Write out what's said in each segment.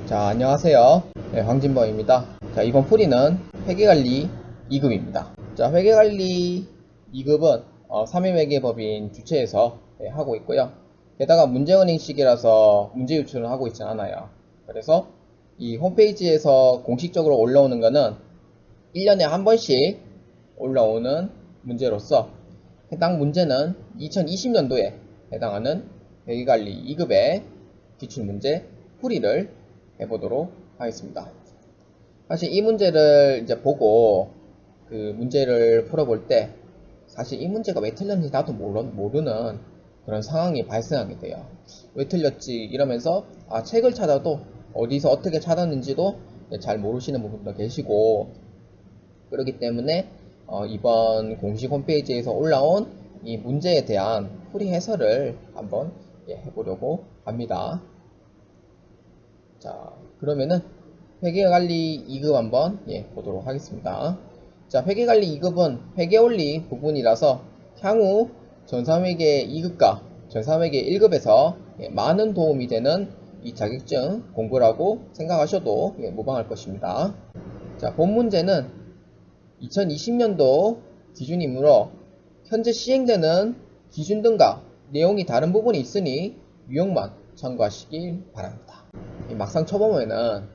자, 안녕하세요. 네, 황진범입니다. 자, 이번 풀이는 회계관리 2급입니다. 자, 회계관리 2급은 3회 회계법인 주최에서 하고 있고요. 게다가 문제은행식이라서 문제 유출은 하고 있지 않아요. 그래서 이 홈페이지에서 공식적으로 올라오는 거는 1년에 한 번씩 올라오는 문제로서 해당 문제는 2020년도에 해당하는 회계관리 2급의 기출문제 풀이를 해보도록 하겠습니다. 사실 이 문제를 이제 보고 그 문제를 풀어볼 때 사실 이 문제가 왜 틀렸는지 나도 모르는 그런 상황이 발생하게 돼요. 왜 틀렸지 이러면서 책을 찾아도 어디서 어떻게 찾았는지도 잘 모르시는 분들도 계시고, 그렇기 때문에 이번 공식 홈페이지에서 올라온 이 문제에 대한 풀이 해설을 한번 해보려고 합니다. 자, 그러면은 회계관리 2급 한번 보도록 하겠습니다. 자, 회계관리 2급은 회계원리 부분이라서 향후 전산회계 2급과 전산회계 1급에서 많은 도움이 되는 이 자격증 공부라고 생각하셔도 무방할 것입니다. 자, 본 문제는 2020년도 기준이므로 현재 시행되는 기준 등과 내용이 다른 부분이 있으니 유형만 참고하시길 바랍니다. 막상 쳐보면은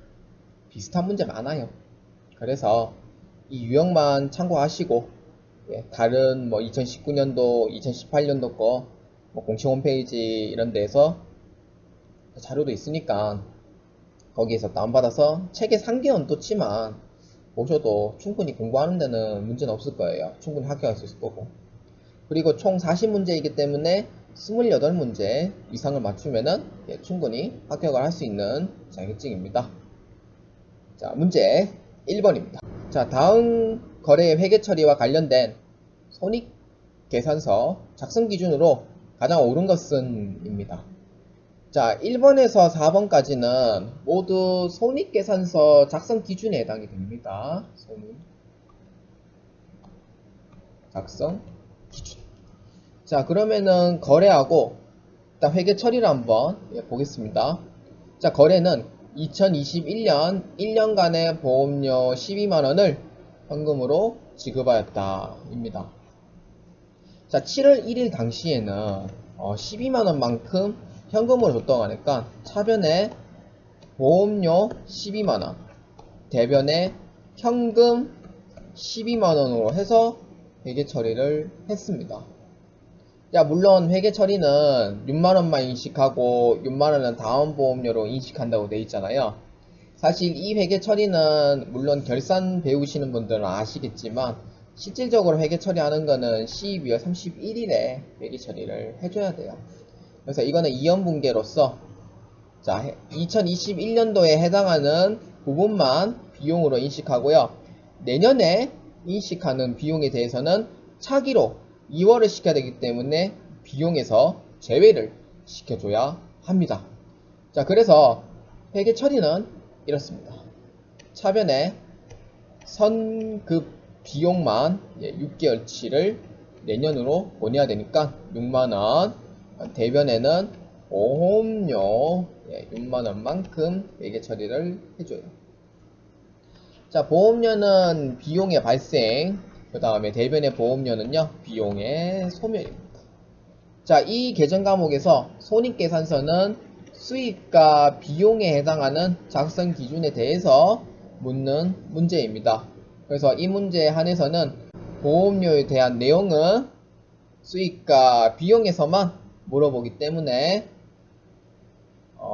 비슷한 문제 많아요. 그래서 이 유형만 참고하시고 다른 2019년도, 2018년도 거 공식 홈페이지 이런 데에서 자료도 있으니까 거기에서 다운받아서 책에 상기는 치만 보셔도 충분히 공부하는 데는 문제는 없을 거예요. 충분히 합격할 수 있을 거고. 그리고 총 40문제이기 때문에 28문제 이상을 맞추면은 충분히 합격을 할 수 있는 자격증입니다. 자, 문제 1번입니다. 자, 다음 거래의 회계 처리와 관련된 손익계산서 작성 기준으로 가장 옳은 것은 입니다. 자, 1번에서 4번까지는 모두 손익계산서 작성 기준에 해당이 됩니다. 손익 작성 기준. 자, 그러면은 거래하고 일단 회계 처리를 한번 보겠습니다. 자, 거래는 2021년 1년간의 보험료 12만원을 현금으로 지급하였다 입니다. 자, 7월 1일 당시에는 12만원만큼 현금으로 줬다고 하니까 차변에 보험료 12만원, 대변에 현금 12만원으로 해서 회계 처리를 했습니다. 자, 물론 회계 처리는 6만원만 인식하고 6만원은 다음 보험료로 인식한다고 되어 있잖아요. 사실 이 회계 처리는 물론 결산 배우시는 분들은 아시겠지만 실질적으로 회계 처리하는 거는 12월 31일에 회계 처리를 해줘야 돼요. 그래서 이거는 이연분계로서 자, 2021년도에 해당하는 부분만 비용으로 인식하고요. 내년에 인식하는 비용에 대해서는 차기로 2월을 시켜야 되기 때문에 비용에서 제외를 시켜줘야 합니다. 자, 그래서 회계 처리는 이렇습니다. 차변에 선급 비용만 6개월치를 내년으로 보내야 되니까 6만원, 대변에는 보험료 6만원만큼 회계 처리를 해줘요. 자, 보험료는 비용의 발생, 그 다음에 대변의 보험료는요 비용의 소멸입니다. 자, 이 계정 과목에서 손익계산서는 수익과 비용에 해당하는 작성 기준에 대해서 묻는 문제입니다. 그래서 이 문제에 한해서는 보험료에 대한 내용은 수익과 비용에서만 물어보기 때문에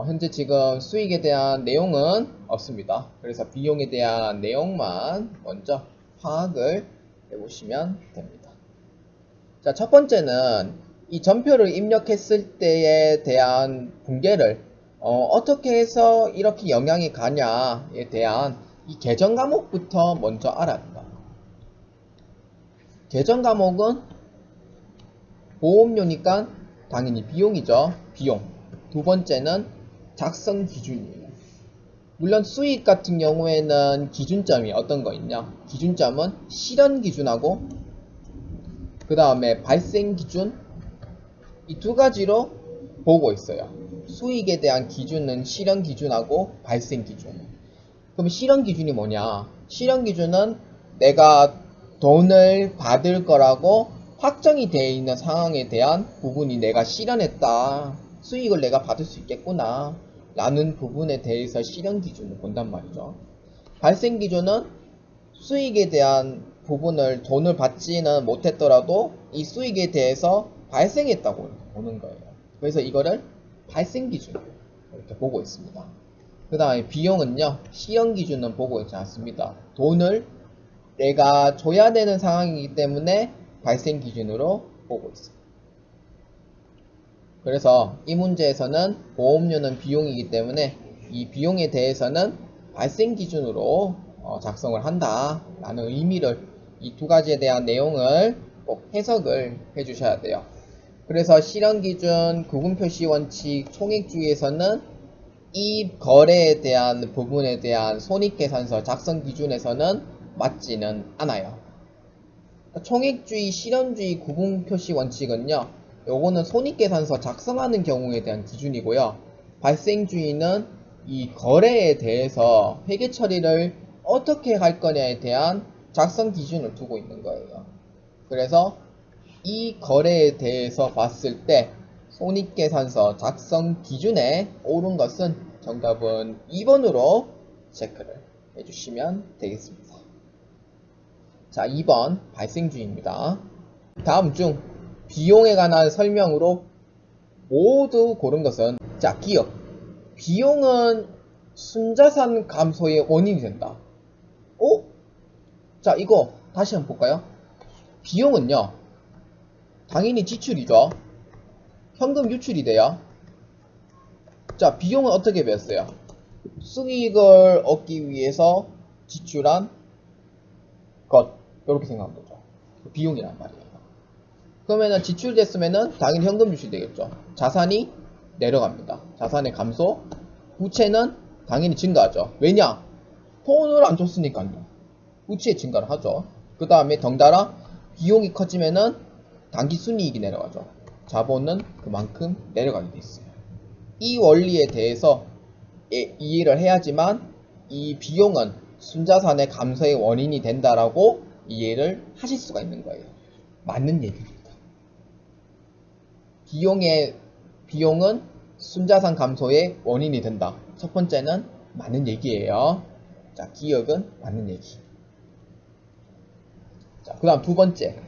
현재 지금 수익에 대한 내용은 없습니다. 그래서 비용에 대한 내용만 먼저 파악을 해보시면 됩니다. 자, 첫 번째는 이 전표를 입력했을 때에 대한 붕괴를 어떻게 해서 이렇게 영향이 가냐에 대한 이 계정 과목부터 먼저 알아야 합니다. 계정 과목은 보험료니까 당연히 비용이죠. 비용. 두 번째는 작성 기준이에요. 물론 수익 같은 경우에는 기준점이 어떤 거 있냐? 기준점은 실현 기준하고 그 다음에 발생 기준, 이 두 가지로 보고 있어요. 수익에 대한 기준은 실현 기준하고 발생 기준. 그럼 실현 기준이 뭐냐? 실현 기준은 내가 돈을 받을 거라고 확정이 되어 있는 상황에 대한 부분이 내가 실현했다. 수익을 내가 받을 수 있겠구나. 라는 부분에 대해서 실현 기준을 본단 말이죠. 발생 기준은 수익에 대한 부분을 돈을 받지는 못했더라도 이 수익에 대해서 발생했다고 보는 거예요. 그래서 이거를 발생 기준 이렇게 보고 있습니다. 그 다음에 비용은요, 실현 기준은 보고 있지 않습니다. 돈을 내가 줘야 되는 상황이기 때문에 발생 기준으로 보고 있어요. 그래서 이 문제에서는 보험료는 비용이기 때문에 이 비용에 대해서는 발생 기준으로 작성을 한다 라는 의미를, 이 두 가지에 대한 내용을 꼭 해석을 해 주셔야 돼요. 그래서 실현 기준, 구분 표시 원칙, 총액주의에서는 이 거래에 대한 부분에 대한 손익계산서 작성 기준에서는 맞지는 않아요. 총액주의, 실현주의, 구분 표시 원칙은요, 요거는 손익계산서 작성하는 경우에 대한 기준이고요. 발생주의는 이 거래에 대해서 회계 처리를 어떻게 할 거냐에 대한 작성 기준을 두고 있는 거예요. 그래서 이 거래에 대해서 봤을 때 손익계산서 작성 기준에 옳은 것은 정답은 2번으로 체크를 해주시면 되겠습니다. 자, 2번 발생주의입니다. 다음 중 비용에 관한 설명으로 모두 고른 것은, 자, 기업. 비용은 순자산 감소의 원인이 된다. 자, 이거 다시 한번 볼까요? 비용은요, 당연히 지출이죠. 현금 유출이 돼요. 자, 비용은 어떻게 배웠어요? 수익을 얻기 위해서 지출한 것, 이렇게 생각하면 되죠. 비용이란 말이에요. 그러면은 지출됐으면은 당연히 현금 유출 되겠죠. 자산이 내려갑니다. 자산의 감소. 부채는 당연히 증가하죠. 왜냐? 돈을 안 줬으니까요. 부채 증가를 하죠. 그 다음에 덩달아 비용이 커지면은 당기순이익이 내려가죠. 자본은 그만큼 내려가게 돼 있어요. 이 원리에 대해서 이해를 해야지만 이 비용은 순자산의 감소의 원인이 된다라고 이해를 하실 수가 있는 거예요. 맞는 얘기입니다. 비용은 순자산 감소의 원인이 된다. 첫 번째는 맞는 얘기예요. 자, 기업은 맞는 얘기. 자, 그 다음 두 번째.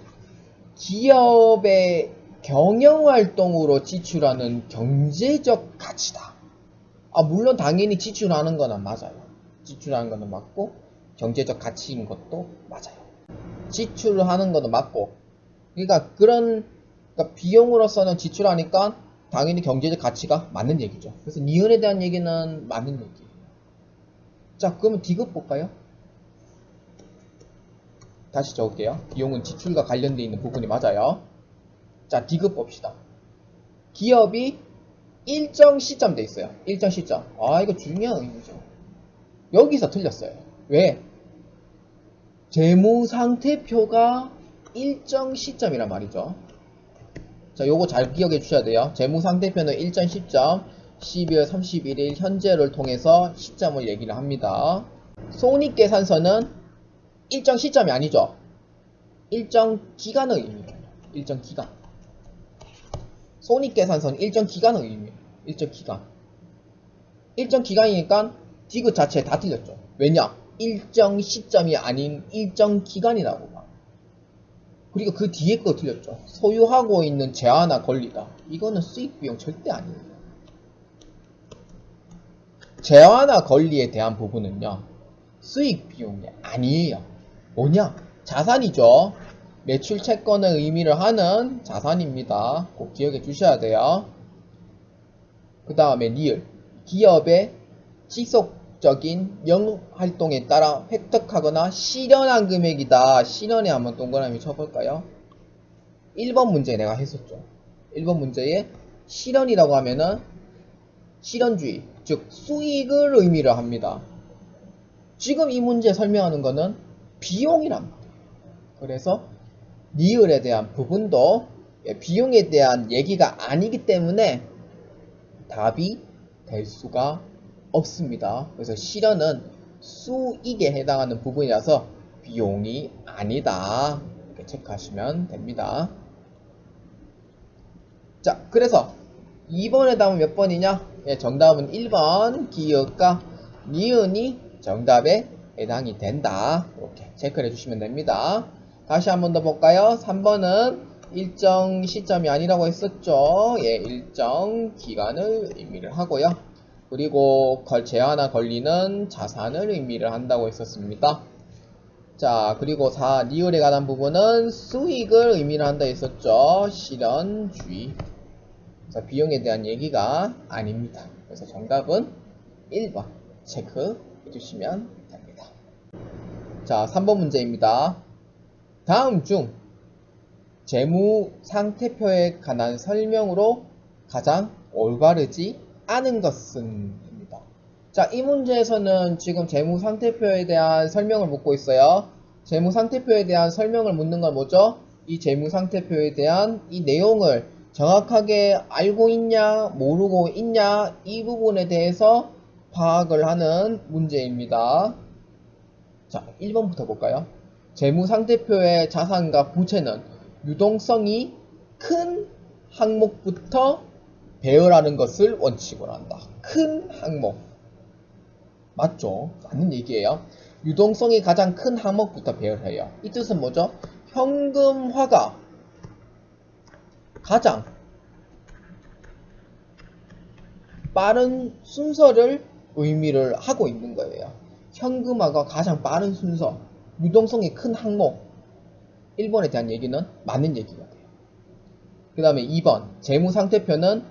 기업의 경영활동으로 지출하는 경제적 가치다. 물론 당연히 지출하는 거는 맞아요. 지출하는 거는 맞고, 경제적 가치인 것도 맞아요. 지출을 하는 거는 맞고, 그러니까 비용으로서는 지출하니까 당연히 경제적 가치가 맞는 얘기죠. 그래서 니은에 대한 얘기는 맞는 얘기예요. 자, 그러면 디귿 볼까요? 다시 적을게요. 비용은 지출과 관련되어 있는 부분이 맞아요. 자, 디귿 봅시다. 기업이 일정 시점 돼 있어요. 일정 시점. 이거 중요한 의미죠. 여기서 틀렸어요. 왜? 재무상태표가 일정 시점이란 말이죠. 자, 요거 잘 기억해 주셔야 돼요. 재무상태표는 일정 시점, 12월 31일 현재를 통해서 시점을 얘기를 합니다. 손익계산서는 일정 시점이 아니죠. 일정 기간의 의미예요. 일정 기간. 손익계산서는 일정 기간의 의미예요. 일정 기간. 일정 기간이니까 디귿 자체 다 틀렸죠. 왜냐? 일정 시점이 아닌 일정 기간이라고 봐. 그리고 그 뒤에 거 틀렸죠. 소유하고 있는 재화나 권리다. 이거는 수익비용 절대 아니에요. 재화나 권리에 대한 부분은요, 수익비용이 아니에요. 뭐냐? 자산이죠. 매출 채권의 의미를 하는 자산입니다. 꼭 기억해 주셔야 돼요. 그 다음에 리을. 기업의 지속적인 영업활동에 따라 획득하거나 실현한 금액이다. 실현에 한번 동그라미 쳐볼까요? 1번 문제 내가 했었죠. 1번 문제에 실현이라고 하면은 실현주의, 즉 수익을 의미를 합니다. 지금 이 문제 설명하는 거는 비용이란 말이에요. 그래서 리을에 대한 부분도 비용에 대한 얘기가 아니기 때문에 답이 될 수가 없습니다. 그래서 실현은 수익에 해당하는 부분이라서 비용이 아니다. 이렇게 체크하시면 됩니다. 자, 그래서 2번의 답은 몇 번이냐? 예, 정답은 1번 기역과 니은이 정답에 해당이 된다. 이렇게 체크를 해주시면 됩니다. 다시 한 번 더 볼까요? 3번은 일정 시점이 아니라고 했었죠. 예, 일정 기간을 의미를 하고요. 그리고 제한화 걸리는 자산을 의미를 한다고 했었습니다. 자, 그리고 4, 리을에 관한 부분은 수익을 의미를 한다 했었죠. 실현주의. 그래서 비용에 대한 얘기가 아닙니다. 그래서 정답은 1번 체크해 주시면 됩니다. 자, 3번 문제입니다. 다음 중 재무상태표에 관한 설명으로 가장 올바르지 않은 것은 입니다. 자, 이 문제에서는 지금 재무상태표에 대한 설명을 묻고 있어요. 재무상태표에 대한 설명을 묻는 건 뭐죠? 이 재무상태표에 대한 이 내용을 정확하게 알고 있냐, 모르고 있냐, 이 부분에 대해서 파악을 하는 문제입니다. 자, 1번부터 볼까요? 재무상태표의 자산과 부채는 유동성이 큰 항목부터 배열하는 것을 원칙으로 한다. 큰 항목. 맞죠? 맞는 얘기예요. 유동성이 가장 큰 항목부터 배열해요. 이 뜻은 뭐죠? 현금화가 가장 빠른 순서를 의미를 하고 있는 거예요. 현금화가 가장 빠른 순서, 유동성이 큰 항목. 1번에 대한 얘기는 맞는 얘기가 돼요. 그 다음에 2번 재무상태표는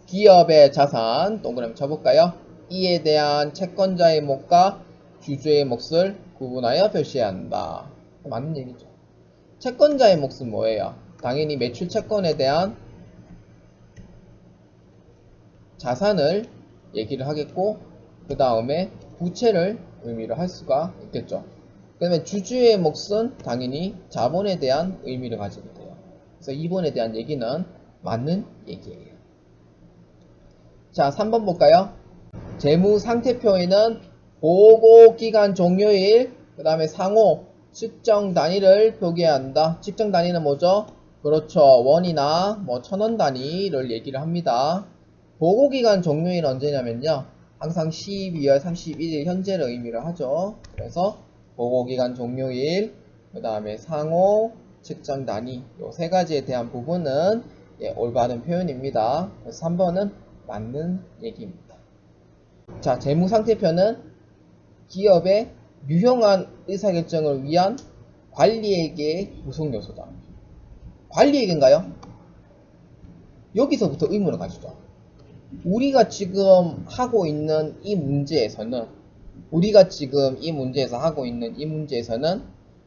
기업의 자산 동그라미 쳐볼까요? 이에 대한 채권자의 몫과 주주의 몫을 구분하여 표시해야 한다. 맞는 얘기죠. 채권자의 몫은 뭐예요? 당연히 매출 채권에 대한 자산을 얘기를 하겠고, 그 다음에 부채를 의미를 할 수가 있겠죠. 그 다음에 주주의 몫은 당연히 자본에 대한 의미를 가지게 돼요. 그래서 2번에 대한 얘기는 맞는 얘기예요. 자, 3번 볼까요? 재무상태표에는 보고기간 종료일, 그 다음에 상호, 측정 단위를 표기해야 한다. 측정 단위는 뭐죠? 그렇죠. 원이나 뭐 천원 단위를 얘기를 합니다. 보고기간 종료일 언제냐면요. 항상 12월 31일 현재를 의미를 하죠. 그래서 보고기간 종료일, 그 다음에 상호, 측정 단위 이 세 가지에 대한 부분은 올바른 표현입니다. 그래서 3번은 맞는 얘기입니다. 자, 재무상태표는 기업의 유용한 의사결정을 위한 관리액의 구성요소다. 관리액인가요? 여기서부터 의문을 가지죠. 우리가 지금 하고 있는 이 문제에서는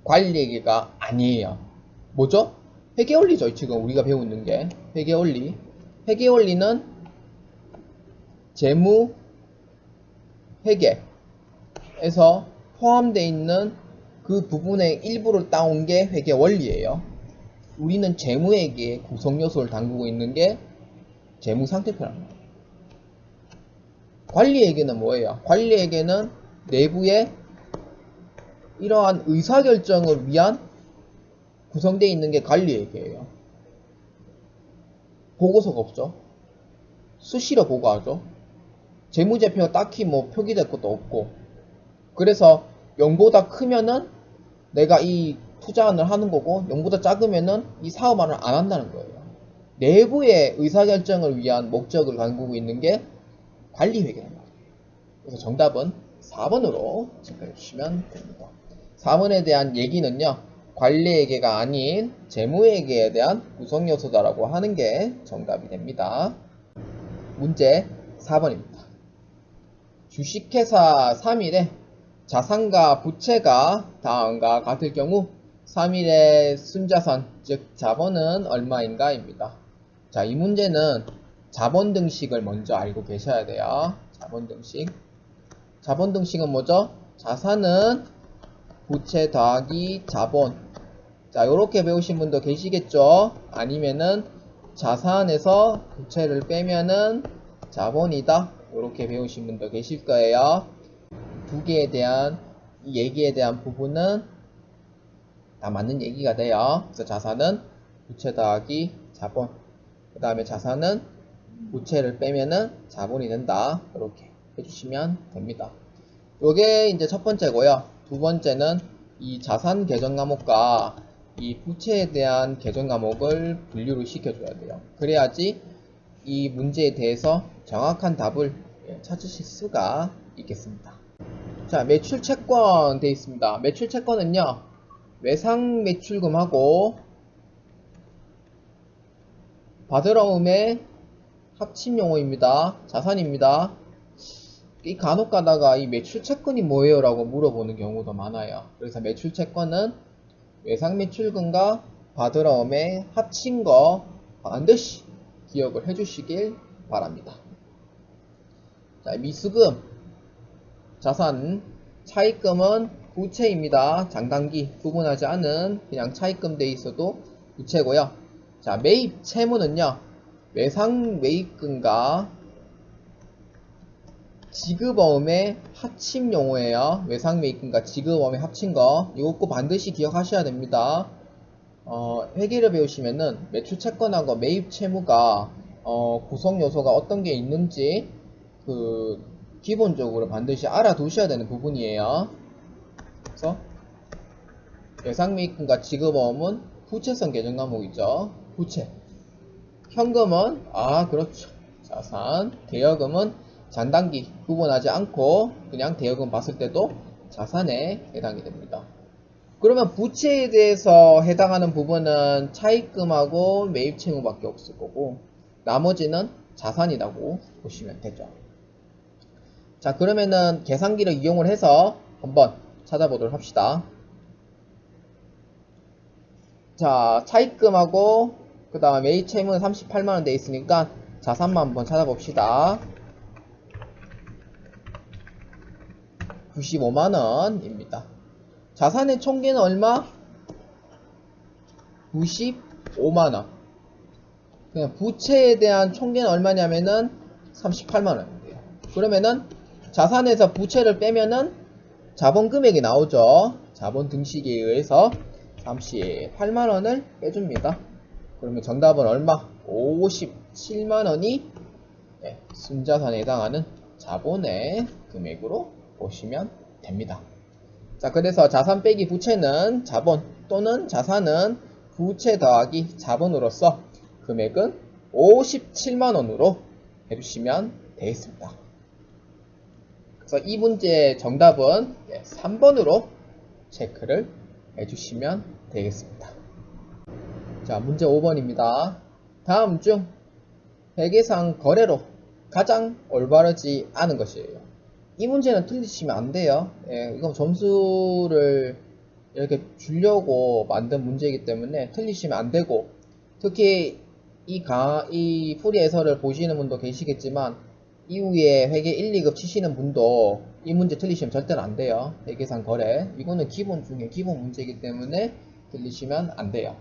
관리액이 아니에요. 뭐죠? 회계원리죠. 지금 우리가 배우는 게 회계원리. 회계원리는 재무 회계에서 포함되어 있는 그 부분의 일부를 따온 게 회계원리예요. 우리는 재무회계의 구성요소를 담그고 있는 게 재무상태표라는 거예요. 관리회계는 뭐예요? 관리회계는 내부에 이러한 의사결정을 위한 구성되어 있는 게 관리회계예요. 보고서가 없죠. 수시로 보고하죠. 재무제표가 딱히 뭐 표기될 것도 없고, 그래서 0보다 크면은 내가 이 투자안을 하는 거고 0보다 작으면은 이 사업안을 안 한다는 거예요. 내부의 의사결정을 위한 목적을 담고 있는 게 관리회계란 말이에요. 그래서 정답은 4번으로 체크해 주시면 됩니다. 4번에 대한 얘기는요, 관리회계가 아닌 재무회계에 대한 구성요소다라고 하는 게 정답이 됩니다. 문제 4번입니다. 주식회사 3일에 자산과 부채가 다음과 같을 경우 3일의 순자산, 즉 자본은 얼마인가 입니다. 자, 이 문제는 자본 등식을 먼저 알고 계셔야 돼요. 자본 등식. 자본 등식은 뭐죠? 자산은 부채 더하기 자본. 자, 요렇게 배우신 분도 계시겠죠? 아니면은 자산에서 부채를 빼면은 자본이다. 이렇게 배우신 분도 계실 거예요. 두 개에 대한 이 얘기에 대한 부분은 다 맞는 얘기가 돼요. 그래서 자산은 부채 더하기 자본, 그 다음에 자산은 부채를 빼면은 자본이 된다. 이렇게 해주시면 됩니다. 요게 이제 첫 번째고요. 두 번째는 이 자산 개정 과목과 이 부채에 대한 개정 과목을 분류를 시켜줘야 돼요. 그래야지 이 문제에 대해서 정확한 답을 찾으실 수가 있겠습니다. 자, 매출 채권 되어 있습니다. 매출 채권은요, 외상 매출금하고 받으러움의 합친 용어입니다. 자산입니다. 이 간혹 가다가 이 매출 채권이 뭐예요? 라고 물어보는 경우도 많아요. 그래서 매출 채권은 외상 매출금과 받으러움의 합친 거 반드시 기억을 해주시길 바랍니다. 자, 미수금, 자산, 차입금은 부채입니다. 장단기 구분하지 않은 그냥 차입금 돼 있어도 부채고요. 자, 매입 채무는요, 외상 매입금과 지급어음의 합친 용어예요. 외상 매입금과 지급어음의 합친 거, 이거 꼭 반드시 기억하셔야 됩니다. 회계를 배우시면은 매출 채권하고 매입 채무가 구성 요소가 어떤 게 있는지 기본적으로 반드시 알아두셔야 되는 부분이에요. 그래서 외상 매입금과 지급어음은 부채성 개정 과목이죠. 부채. 현금은 그렇죠. 자산. 대여금은 잔단기 구분하지 않고 그냥 대여금 봤을 때도 자산에 해당이 됩니다. 그러면 부채에 대해서 해당하는 부분은 차입금하고 매입 채무밖에 없을 거고 나머지는 자산이라고 보시면 되죠. 자, 그러면은 계산기를 이용을 해서 한번 찾아보도록 합시다. 자, 차입금하고 그 다음 매입 채무는 38만원 되어 있으니까 자산만 한번 찾아봅시다. 95만원입니다. 자산의 총계는 얼마? 95만원. 그냥 부채에 대한 총계는 얼마냐면은 38만원인데요. 그러면은 자산에서 부채를 빼면은 자본 금액이 나오죠. 자본 등식에 의해서 38만원을 빼줍니다. 그러면 정답은 얼마? 57만원이 순자산에 해당하는 자본의 금액으로 보시면 됩니다. 자, 그래서 자산 빼기 부채는 자본 또는 자산은 부채 더하기 자본으로서 금액은 57만원으로 해주시면 되겠습니다. 그래서 이 문제의 정답은 3번으로 체크를 해주시면 되겠습니다. 자, 문제 5번입니다. 다음 중 회계상 거래로 가장 올바르지 않은 것이에요. 이 문제는 틀리시면 안 돼요. 이건 점수를 이렇게 주려고 만든 문제이기 때문에 틀리시면 안 되고, 특히 이 풀이 해설을 보시는 분도 계시겠지만 이후에 회계 1, 2급 치시는 분도 이 문제 틀리시면 절대로 안 돼요. 회계상 거래, 이거는 기본 중에 기본 문제이기 때문에 틀리시면 안 돼요.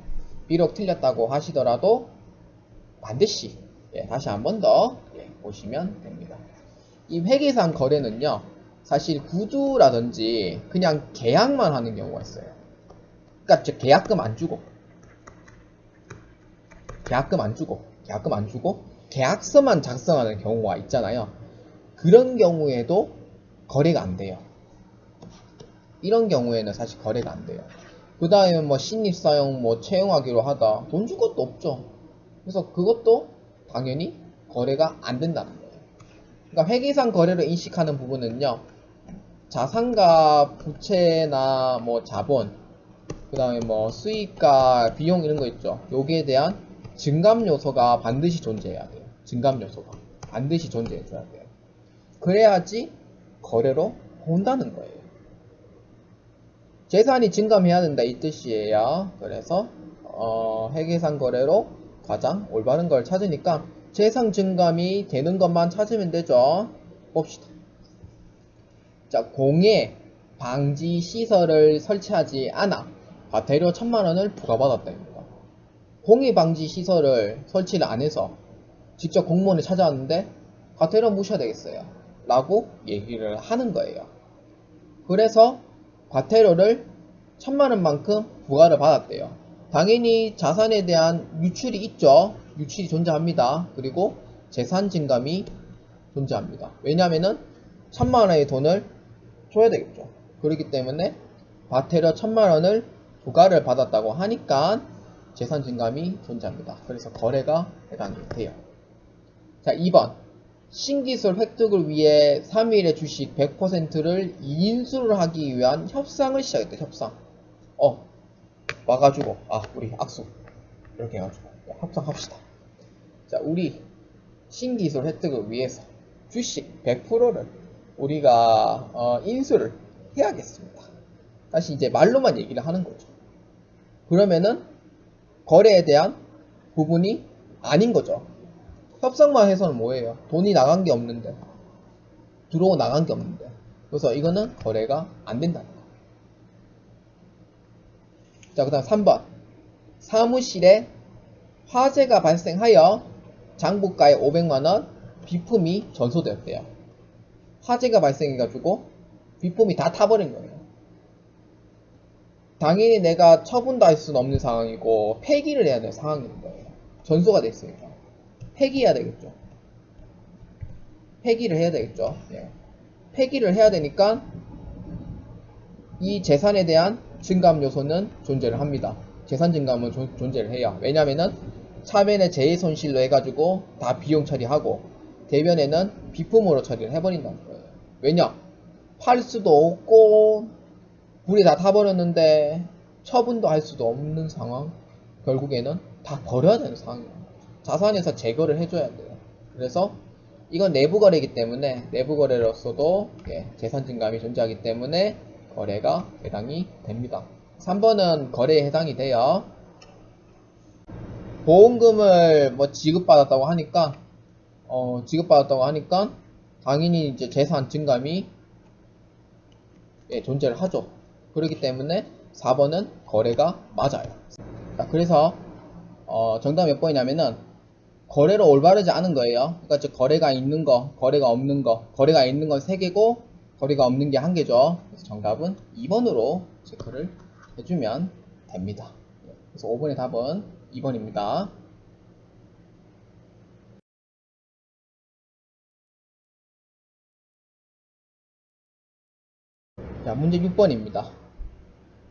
비록 틀렸다고 하시더라도 반드시 다시 한 번 더 보시면 됩니다. 이 회계상 거래는요, 사실 구두라든지 그냥 계약만 하는 경우가 있어요. 그러니까 계약금 안 주고 계약서만 작성하는 경우가 있잖아요. 그런 경우에도 거래가 안 돼요. 이런 경우에는 사실 거래가 안 돼요. 그 다음에 뭐 신입사용 채용하기로 하다, 돈 줄 것도 없죠. 그래서 그것도 당연히 거래가 안 된다는 거예요. 그러니까 회계상 거래로 인식하는 부분은요, 자산과 부채나 자본, 그 다음에 수익과 비용 이런 거 있죠. 여기에 대한 증감 요소가 반드시 존재해야 돼요. 증감 요소가 반드시 존재해줘야 돼요. 그래야지 거래로 본다는 거예요. 재산이 증감해야 된다 이 뜻이에요. 그래서 회계상 거래로 가장 올바른 걸 찾으니까 재산 증감이 되는 것만 찾으면 되죠. 봅시다. 자, 공해 방지 시설을 설치하지 않아 과태료 1000만원을 부과받았다입니다. 공해 방지 시설을 설치를 안 해서 직접 공무원을 찾아왔는데 과태료 무셔야 되겠어요 라고 얘기를 하는 거예요. 그래서 과태료를 1000만원만큼 부과를 받았대요. 당연히 자산에 대한 유출이 있죠. 유출이 존재합니다. 그리고 재산 증감이 존재합니다. 왜냐하면은 1000만원의 돈을 줘야 되겠죠. 그렇기 때문에 과태료 1000만원을 부과를 받았다고 하니까 재산 증감이 존재합니다. 그래서 거래가 해당이 돼요. 자, 2번. 신기술 획득을 위해 3일의 주식 100%를 인수를 하기 위한 협상을 시작했대. 협상. 와가지고 우리 악수 이렇게 해가지고 협상합시다. 자, 우리 신기술 획득을 위해서 주식 100%를 우리가 인수를 해야겠습니다. 다시 이제 말로만 얘기를 하는 거죠. 그러면은 거래에 대한 부분이 아닌 거죠. 협상만 해서는 뭐예요? 돈이 나간 게 없는데, 들어오고 나간 게 없는데. 그래서 이거는 거래가 안 된다는 거예요. 자, 그 다음 3번. 사무실에 화재가 발생하여 장부가의 500만원 비품이 전소되었대요. 화재가 발생해가지고 비품이 다 타버린 거예요. 당연히 내가 처분도 할 수는 없는 상황이고 폐기를 해야 될 상황인 거예요. 전소가 됐으니까 폐기해야 되겠죠. 폐기를 해야 되겠죠. 예. 폐기를 해야 되니까 이 재산에 대한 증감 요소는 존재를 합니다. 재산 증감은 존재를 해요. 왜냐면은 차변에 재해손실로 해가지고 다 비용 처리하고 대변에는 비품으로 처리를 해버린다는 거예요. 왜냐? 팔 수도 없고 불이 다 타버렸는데 처분도 할 수도 없는 상황. 결국에는 다 버려야 되는 상황이에요. 자산에서 제거를 해줘야 돼요. 그래서 이건 내부 거래이기 때문에 내부 거래로서도 재산 증감이 존재하기 때문에 거래가 해당이 됩니다. 3번은 거래에 해당이 돼요. 보험금을 지급받았다고 하니까 당연히 이제 재산 증감이 존재를 하죠. 그렇기 때문에 4번은 거래가 맞아요. 자, 그래서 정답 몇 번이냐면은 거래로 올바르지 않은 거예요. 그러니까 즉 거래가 있는 거, 거래가 없는 거, 거래가 있는 건 3개고 거래가 없는 게 1개죠. 그래서 정답은 2번으로 체크를 해주면 됩니다. 그래서 5번의 답은 2번입니다. 자, 문제 6번입니다.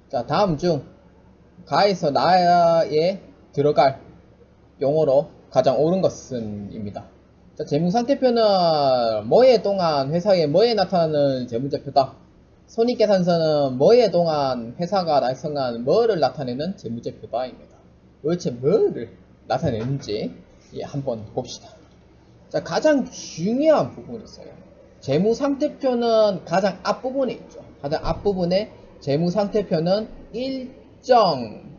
자, 다음 중 가에서 나에 들어갈 용어로 가장 옳은 것은 입니다. 자, 재무상태표는 뭐에 동안 회사에 뭐에 나타나는 재무제표다. 손익계산서는 뭐에 동안 회사가 달성한 뭐를 나타내는 재무제표다입니다. 도대체 뭐를 나타내는지 한번 봅시다. 자, 가장 중요한 부분이 있어요. 재무상태표는 가장 앞부분에 있죠. 가장 앞부분에 재무상태표는 일정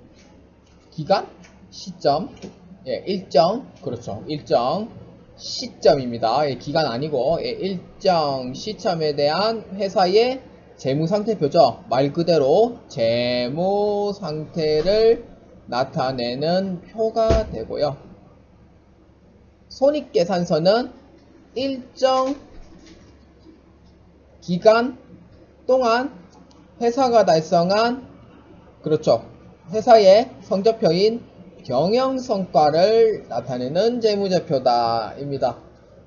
기간, 시점, 그렇죠. 일정 시점입니다. 기간 아니고 일정 시점에 대한 회사의 재무상태표죠. 말 그대로 재무상태를 나타내는 표가 되고요. 손익계산서는 일정 기간 동안 회사가 달성한 그렇죠. 회사의 성적표인 경영성과를 나타내는 재무제표다 입니다.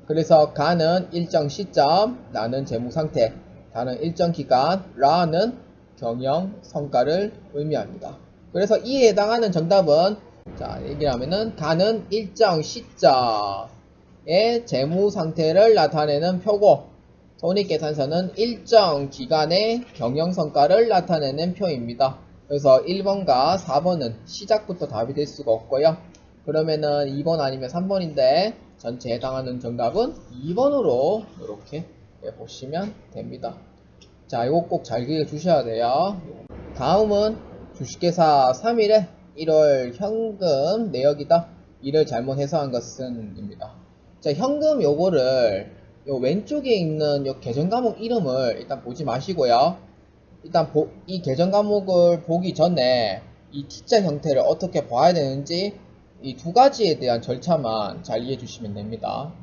그래서 가는 일정 시점, 나는 재무상태, 다는 일정 기간, 라는 경영성과를 의미합니다. 그래서 이에 해당하는 정답은 자, 얘기하면은 가는 일정 시점의 재무상태를 나타내는 표고 손익계산서는 일정 기간의 경영성과를 나타내는 표입니다. 그래서 1번과 4번은 시작부터 답이 될 수가 없고요. 그러면은 2번 아니면 3번인데 전체에 해당하는 정답은 2번으로 이렇게 보시면 됩니다. 자, 이거 꼭 잘 기억해 주셔야 돼요. 다음은 주식회사 3일에 1월 현금 내역이다. 이를 잘못 해석한 것은 입니다. 자, 현금 요거를 요 왼쪽에 있는 요 계정 과목 이름을 일단 보지 마시고요. 일단 이 계정 과목을 보기 전에 이 T자 형태를 어떻게 봐야 되는지 이 두 가지에 대한 절차만 잘 이해해 주시면 됩니다.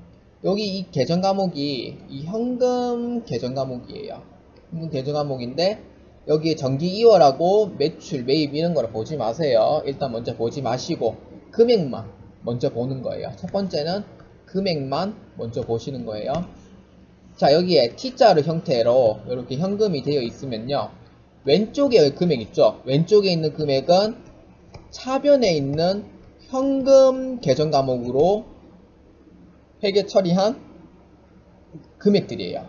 여기 이 계정 과목이 이 현금 계정 과목이에요. 현금 계정 과목인데 여기에 정기 2월하고 매출, 매입 이런 거를 보지 마세요. 일단 먼저 보지 마시고 금액만 먼저 보는 거예요. 첫 번째는 금액만 먼저 보시는 거예요. 자, 여기에 T자로 형태로 이렇게 현금이 되어 있으면요. 왼쪽에 금액 있죠? 왼쪽에 있는 금액은 차변에 있는 현금 계정 과목으로 회계 처리한 금액들이에요.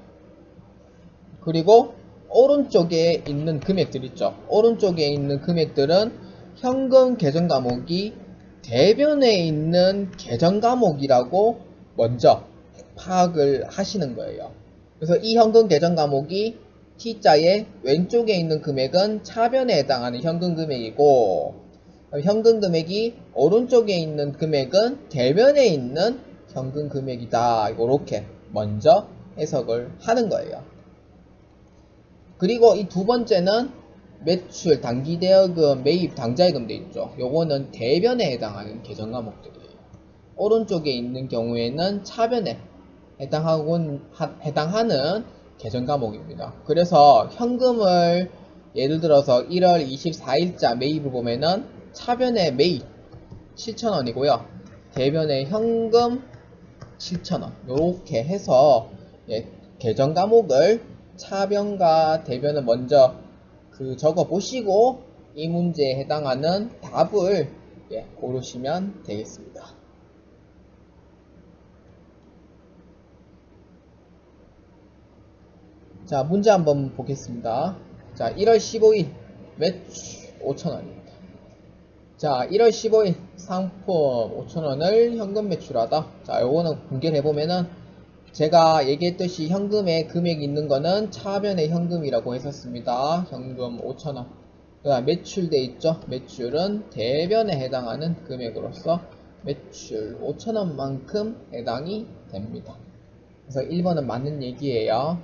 그리고 오른쪽에 있는 금액들 있죠. 오른쪽에 있는 금액들은 현금 계정 과목이 대변에 있는 계정 과목이라고 먼저 파악을 하시는 거예요. 그래서 이 현금 계정 과목이 T자의 왼쪽에 있는 금액은 차변에 해당하는 현금 금액이고, 현금 금액이 오른쪽에 있는 금액은 대변에 있는 현금 금액이다. 이렇게 먼저 해석을 하는 거예요. 그리고 이 두 번째는 매출, 단기대여금, 매입, 당좌예금 돼 있죠. 요거는 대변에 해당하는 계정 과목들이에요. 오른쪽에 있는 경우에는 차변에 해당하는 계정 과목입니다. 그래서 현금을 예를 들어서 1월 24일자 매입을 보면은 차변에 매입 7,000원이고요. 대변에 현금 7,000원. 요렇게 해서 계정 과목을 차변과 대변을 먼저 적어 보시고 이 문제에 해당하는 답을 고르시면 되겠습니다. 자, 문제 한번 보겠습니다. 자, 1월 15일 매출 5,000원입니다. 자, 1월 15일 상품 5,000원을 현금 매출하다. 자, 요거는 분개를 해보면은 제가 얘기했듯이 현금에 금액이 있는 거는 차변의 현금이라고 했었습니다. 현금 5,000원. 그 다음 매출돼 있죠. 매출은 대변에 해당하는 금액으로서 매출 5,000원만큼 해당이 됩니다. 그래서 1번은 맞는 얘기예요.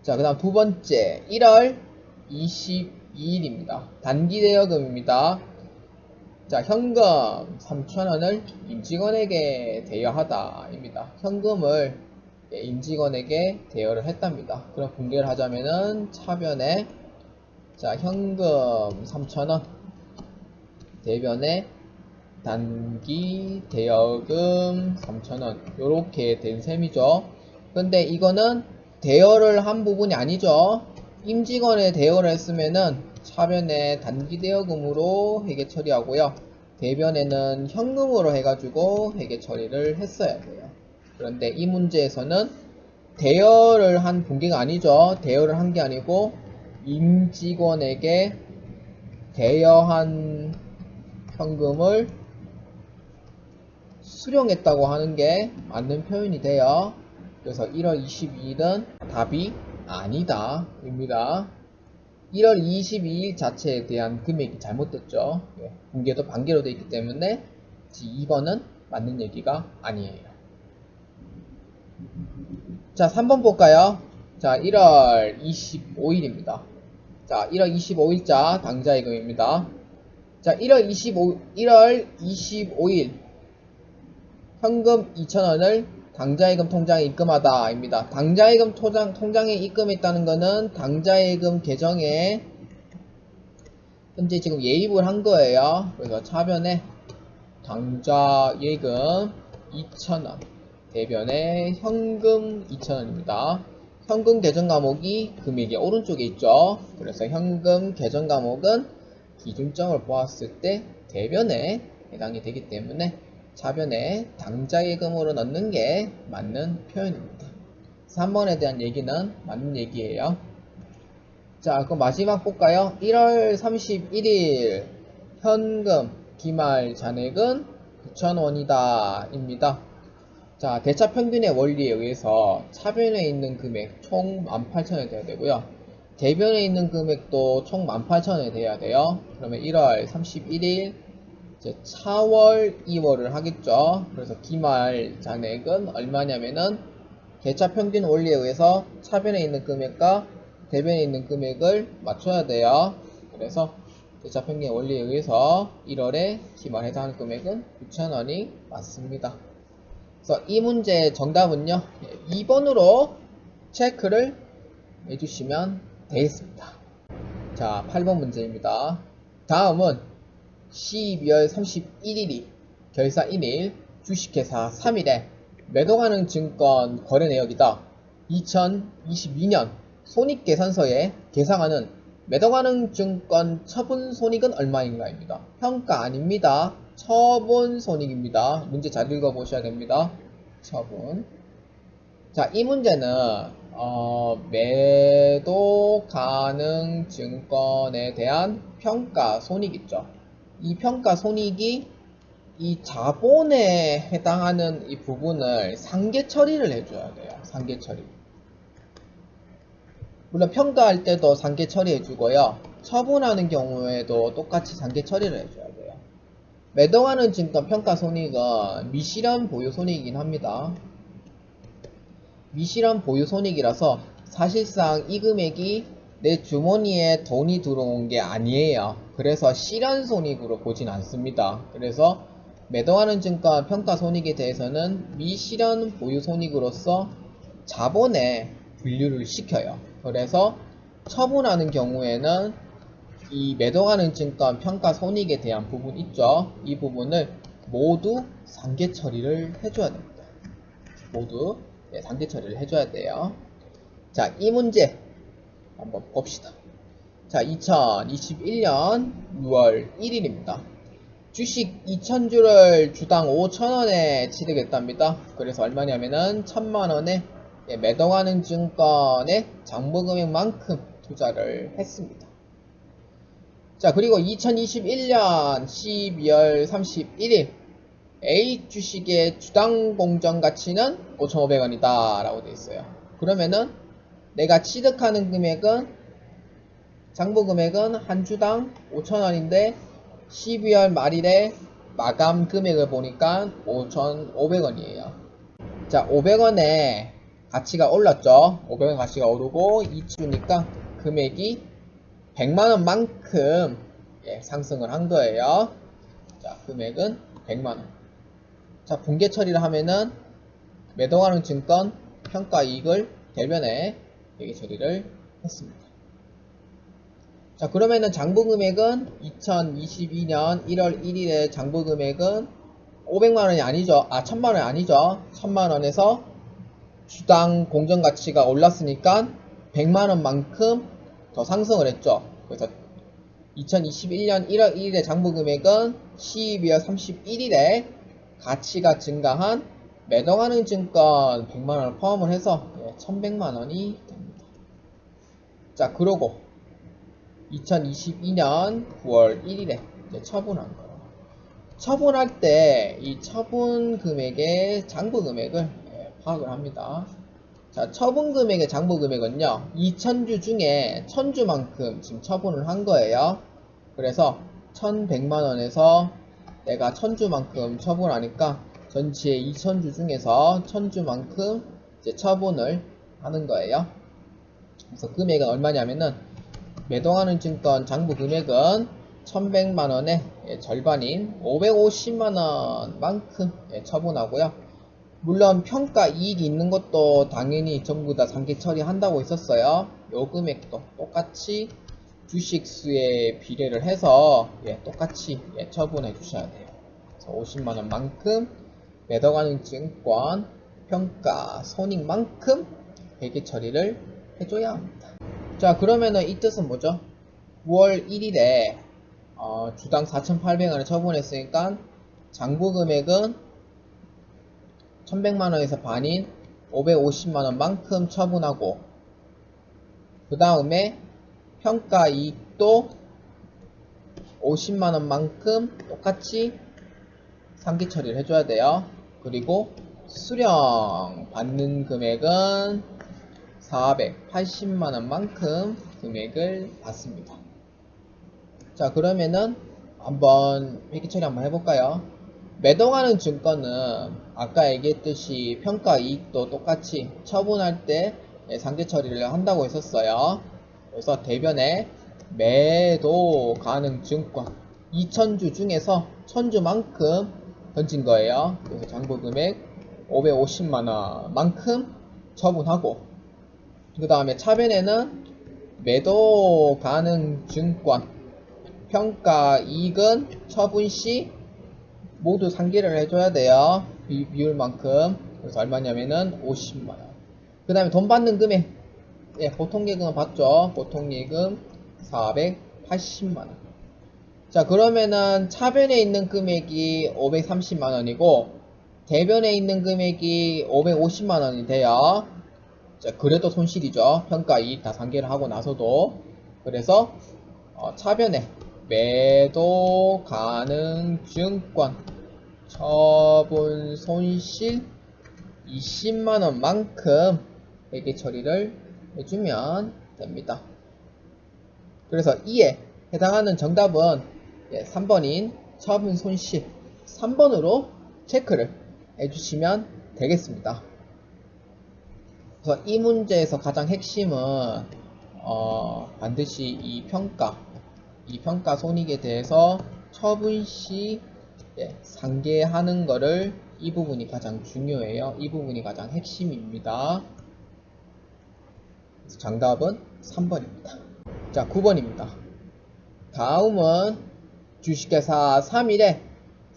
자, 그 다음 두 번째 1월 22일입니다. 단기대여금입니다. 자, 현금 3,000원을 임직원에게 대여하다 입니다. 현금을 임직원에게 대여를 했답니다. 그럼 분개를 하자면은 차변에 자, 현금 3,000원 대변에 단기 대여금 3,000원 요렇게 된 셈이죠. 근데 이거는 대여를 한 부분이 아니죠. 임직원에 대여를 했으면은 차변에 단기 대여금으로 회계 처리하고요. 대변에는 현금으로 해가지고 회계 처리를 했어야 돼요. 그런데 이 문제에서는 대여를 한 분개가 아니죠. 대여를 한 게 아니고 임직원에게 대여한 현금을 수령했다고 하는 게 맞는 표현이 돼요. 그래서 1월 22일은 답이 아니다 입니다. 1월 22일 자체에 대한 금액이 잘못됐죠. 분개도 반개로 되어 있기 때문에 2번은 맞는 얘기가 아니에요. 자, 3번 볼까요? 자, 1월 25일입니다. 자, 1월 25일자 당좌예금입니다. 자, 1월 25일 현금 2,000원을 당좌예금 통장에 입금하다 입니다. 당좌예금 통장에 입금했다는 것은 당좌예금 계정에 현재 지금 예입을 한 거예요. 그래서 차변에 당좌예금 2,000원 대변에 현금 2,000원입니다. 현금 계정 과목이 금액이 오른쪽에 있죠. 그래서 현금 계정 과목은 기준점을 보았을 때 대변에 해당이 되기 때문에 차변에 당좌예금으로 넣는 게 맞는 표현입니다. 3번에 대한 얘기는 맞는 얘기예요. 자, 그럼 마지막 볼까요? 1월 31일 현금 기말 잔액은 9,000원이다 입니다. 자, 대차 평균의 원리에 의해서 차변에 있는 금액 총 18,000원이 돼야 되고요. 대변에 있는 금액도 총 18,000원이 돼야 돼요. 그러면 1월 31일 이제 차월 2월을 하겠죠. 그래서 기말 잔액은 얼마냐면은 대차 평균 원리에 의해서 차변에 있는 금액과 대변에 있는 금액을 맞춰야 돼요. 그래서 대차 평균 원리에 의해서 1월에 기말에 해당하는 금액은 9,000원이 맞습니다. 그래서 이 문제의 정답은요, 2번으로 체크를 해주시면 되겠습니다. 자, 8번 문제입니다. 다음은 12월 31일이 결산일일, 주식회사 3일에 매도가능 증권 거래 내역이다. 2022년 손익계산서에 계상하는 매도가능 증권 처분 손익은 얼마인가입니다. 평가 아닙니다. 처분 손익입니다. 문제 잘 읽어보셔야 됩니다. 처분. 자, 이 문제는 매도 가능 증권에 대한 평가 손익 있죠. 이 평가 손익이 이 자본에 해당하는 이 부분을 상계 처리를 해줘야 돼요. 상계 처리. 물론 평가할 때도 상계 처리해주고요. 처분하는 경우에도 똑같이 상계 처리를 해줘야 돼요. 매도하는 증권 평가 손익은 미실현 보유 손익이긴 합니다. 미실현 보유 손익이라서 사실상 이 금액이 내 주머니에 돈이 들어온 게 아니에요. 그래서 실현 손익으로 보진 않습니다. 그래서 매도하는 증권 평가 손익에 대해서는 미실현 보유 손익으로서 자본에 분류를 시켜요. 그래서 처분하는 경우에는 이 매도하는 증권 평가 손익에 대한 부분 있죠. 이 부분을 모두 상계 처리를 해줘야 됩니다. 모두 상계 처리를 해줘야 돼요. 자, 이 문제 한번 봅시다. 자, 2021년 6월 1일입니다. 주식 2000주를 주당 5,000원에 취득했답니다. 그래서 얼마냐면은 1,000만원에 매도하는 증권의 장부금액만큼 투자를 했습니다. 자, 그리고 2021년 12월 31일 A 주식의 주당 공정 가치는 5,500원이다 라고 되어 있어요. 그러면은 내가 취득하는 금액은 장부 금액은 한 주당 5,000원인데 12월 말일에 마감 금액을 보니까 5,500원이에요. 자, 500원에 가치가 올랐죠. 500원 가치가 오르고 2주니까 금액이 100만원만큼 상승을 한 거예요. 자, 금액은 100만원. 자, 분계 처리를 하면은 매도하는 증권 평가 이익을 대변에 분계 처리를 했습니다. 자, 그러면은 장부 금액은 2022년 1월 1일에 장부 금액은 500만원이 아니죠. 1000만원이 아니죠. 1000만원에서 주당 공정 가치가 올랐으니까 100만원만큼 더 상승을 했죠. 그래서 2021년 1월 1일의 장부 금액은 12월 31일에 가치가 증가한 매도가능 증권 100만원을 포함을 해서 1100만원이 됩니다. 자, 그러고 2022년 9월 1일에 처분한 거예요. 처분할 때 이 처분 금액의 장부 금액을 파악을 합니다. 자, 처분 금액의 장부 금액은요, 2000주 중에 1000주만큼 지금 처분을 한 거예요. 그래서 1100만원에서 내가 1000주만큼 처분하니까 전체 2000주 중에서 1000주만큼 이제 처분을 하는 거예요. 그래서 금액은 얼마냐면은 매도하는 증권 장부 금액은 1100만원의 절반인 550만원만큼 처분하고요. 물론 평가 이익이 있는 것도 당연히 전부 다 상계 처리한다고 했었어요. 요 금액도 똑같이 주식수에 비례를 해서 똑같이 처분해 주셔야 돼요. 그래서 50만원만큼 매도가능 증권 평가 손익만큼 회계 처리를 해줘야 합니다. 자, 그러면은 이 뜻은 뭐죠? 9월 1일에 주당 4,800원을 처분했으니까 장부 금액은 1100만원에서 반인 550만원만큼 처분하고, 그 다음에 평가 이익도 50만원만큼 똑같이 상기 처리를 해줘야 돼요. 그리고 수령 받는 금액은 480만원만큼 금액을 받습니다. 자, 그러면은 한번 회계 처리 한번 해볼까요? 매도하는 증권은 아까 얘기했듯이 평가 이익도 똑같이 처분할 때 상계 처리를 한다고 했었어요. 그래서 대변에 매도 가능 증권 2000주 중에서 1000주만큼 던진 거예요. 그래서 장부 금액 550만원 만큼 처분하고, 그 다음에 차변에는 매도 가능 증권, 평가 이익은 처분 시 모두 상기를 해줘야 돼요. 비율만큼. 그래서 얼마냐면은 50만원. 그 다음에 돈 받는 금액, 예, 보통예금은 받죠. 보통예금 480만원. 자, 그러면은 차변에 있는 금액이 530만원이고 대변에 있는 금액이 550만원이 돼요. 자, 그래도 손실이죠. 평가 이익 다 상계를 하고 나서도. 그래서 차변에 매도 가능 증권 처분 손실 20만원만큼 회계 처리를 해주면 됩니다. 그래서 이에 해당하는 정답은 3번인 처분 손실 3번으로 체크를 해주시면 되겠습니다. 그래서 이 문제에서 가장 핵심은 반드시 이 평가 손익에 대해서 처분 시 상계하는 거를, 이 부분이 가장 중요해요. 이 부분이 가장 핵심입니다. 그래서 정답은 3번입니다. 자, 9번입니다. 다음은 주식회사 3일에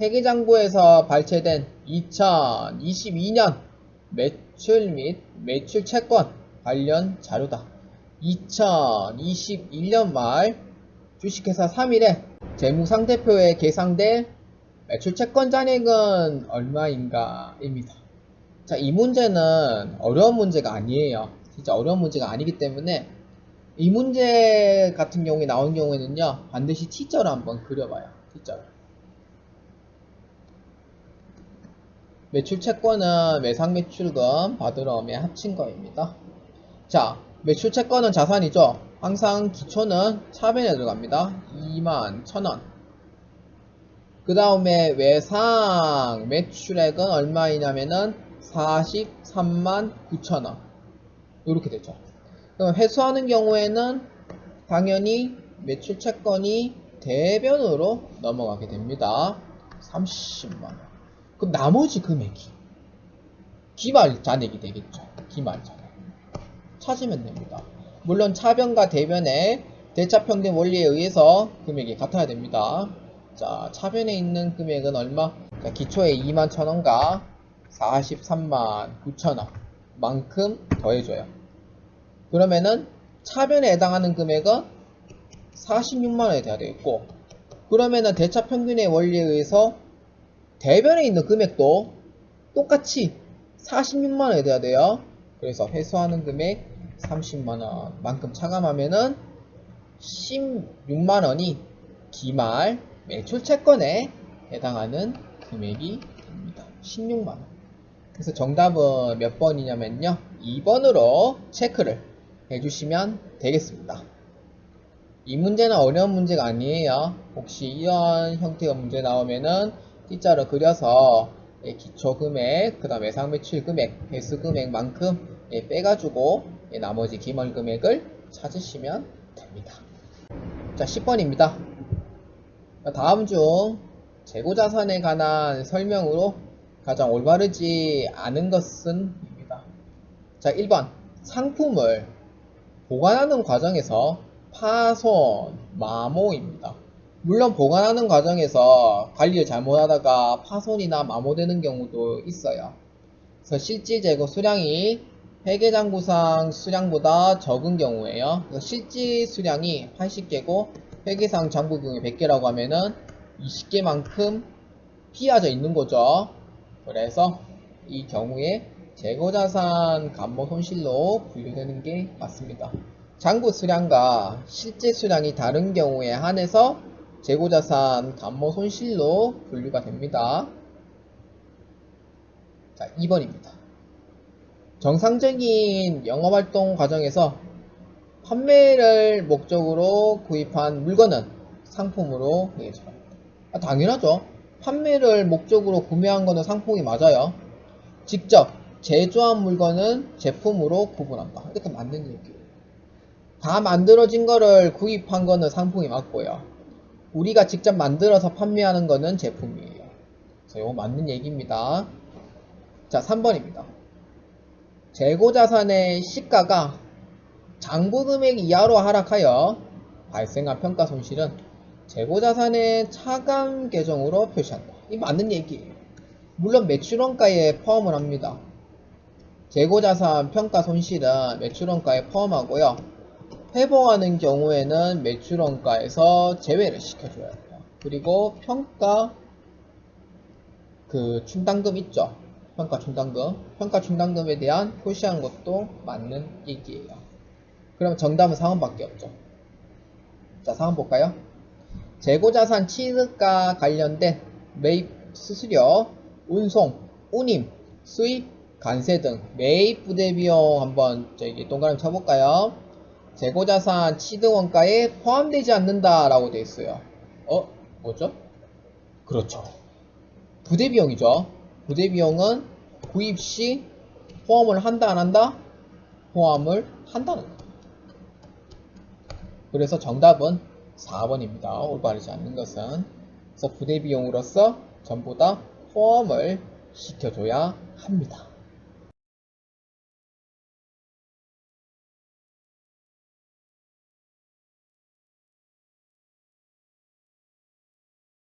회계장부에서 발췌된 2022년 매출 및 매출 채권 관련 자료다. 2021년 말 주식회사 3일에 재무상태표에 계상될 매출 채권 잔액은 얼마인가 입니다. 자, 이 문제는 어려운 문제가 아니에요. 진짜 어려운 문제가 아니기 때문에 이 문제 같은 경우에 나온 경우에는요, 반드시 T자로 한번 그려봐요. T자로. 매출 채권은 매상매출금 받으러 오면 합친 거입니다. 자, 매출 채권은 자산이죠. 항상 기초는 차변에 들어갑니다. 21,000원. 그 다음에 외상 매출액은 얼마이냐면은 439,000원. 이렇게 되죠. 그럼 회수하는 경우에는 당연히 매출 채권이 대변으로 넘어가게 됩니다. 30만원. 그럼 나머지 금액이 기말 잔액이 되겠죠. 기말 잔액. 찾으면 됩니다. 물론 차변과 대변의 대차평균 원리에 의해서 금액이 같아야 됩니다. 자, 차변에 있는 금액은 얼마? 자, 기초에 21,000원과 439,000원 만큼 더해줘요. 그러면은 차변에 해당하는 금액은 46만원이 돼야 되겠고, 그러면은 대차평균의 원리에 의해서 대변에 있는 금액도 똑같이 46만원이 돼야 돼요. 그래서 회수하는 금액 30만원 만큼 차감하면은 16만원이 기말 매출 채권에 해당하는 금액이 됩니다. 16만원. 그래서 정답은 몇 번이냐면요, 2번으로 체크를 해주시면 되겠습니다. 이 문제는 어려운 문제가 아니에요. 혹시 이런 형태의 문제 나오면은 T자로 그려서 기초금액, 그 다음에 외상매출금액, 회수금액만큼 빼가지고 나머지 기말금액을 찾으시면 됩니다. 자, 10번입니다. 다음 중 재고자산에 관한 설명으로 가장 올바르지 않은 것은 입니다. 자, 1번 상품을 보관하는 과정에서 파손, 마모입니다. 물론 보관하는 과정에서 관리를 잘못하다가 파손이나 마모되는 경우도 있어요. 그래서 실질 재고 수량이 회계장부상 수량보다 적은 경우에요. 그래서 실질 수량이 80개고 회계상 장부금이 100개라고 하면은 20개만큼 피하져 있는 거죠. 그래서 이 경우에 재고자산 감모 손실로 분류되는 게 맞습니다. 장부 수량과 실제 수량이 다른 경우에 한해서 재고자산 감모 손실로 분류가 됩니다. 자, 2번입니다. 정상적인 영업활동 과정에서 판매를 목적으로 구입한 물건은 상품으로 해결합니다. 당연하죠. 판매를 목적으로 구매한 거는 상품이 맞아요. 직접 제조한 물건은 제품으로 구분한다. 이것도 맞는 얘기예요. 다 만들어진 거를 구입한 거는 상품이 맞고요. 우리가 직접 만들어서 판매하는 거는 제품이에요. 그래서 이거 맞는 얘기입니다. 자, 3번입니다. 재고자산의 시가가 장부금액 이하로 하락하여 발생한 평가 손실은 재고자산의 차감 계정으로 표시한다. 이 맞는 얘기예요. 물론 매출원가에 포함을 합니다. 재고자산 평가 손실은 매출원가에 포함하고요. 회복하는 경우에는 매출원가에서 제외를 시켜줘야 돼요. 그리고 평가 충당금 있죠. 평가 충당금에 대한 표시한 것도 맞는 얘기예요. 그럼 정답은 4번밖에 없죠. 자, 4번 볼까요? 재고자산 취득과 관련된 매입 수수료, 운송, 운임, 수입, 관세 등 매입 부대 비용 한번 동그라미 쳐볼까요? 재고자산 취득원가에 포함되지 않는다 라고 되어 있어요. 뭐죠? 그렇죠. 부대 비용이죠. 부대 비용은 구입 시 포함을 한다 안 한다? 포함을 한다는 거예요. 그래서 정답은 4번입니다. 올바르지 않는 것은. 그래서 부대 비용으로서 전부 다 포함을 시켜줘야 합니다.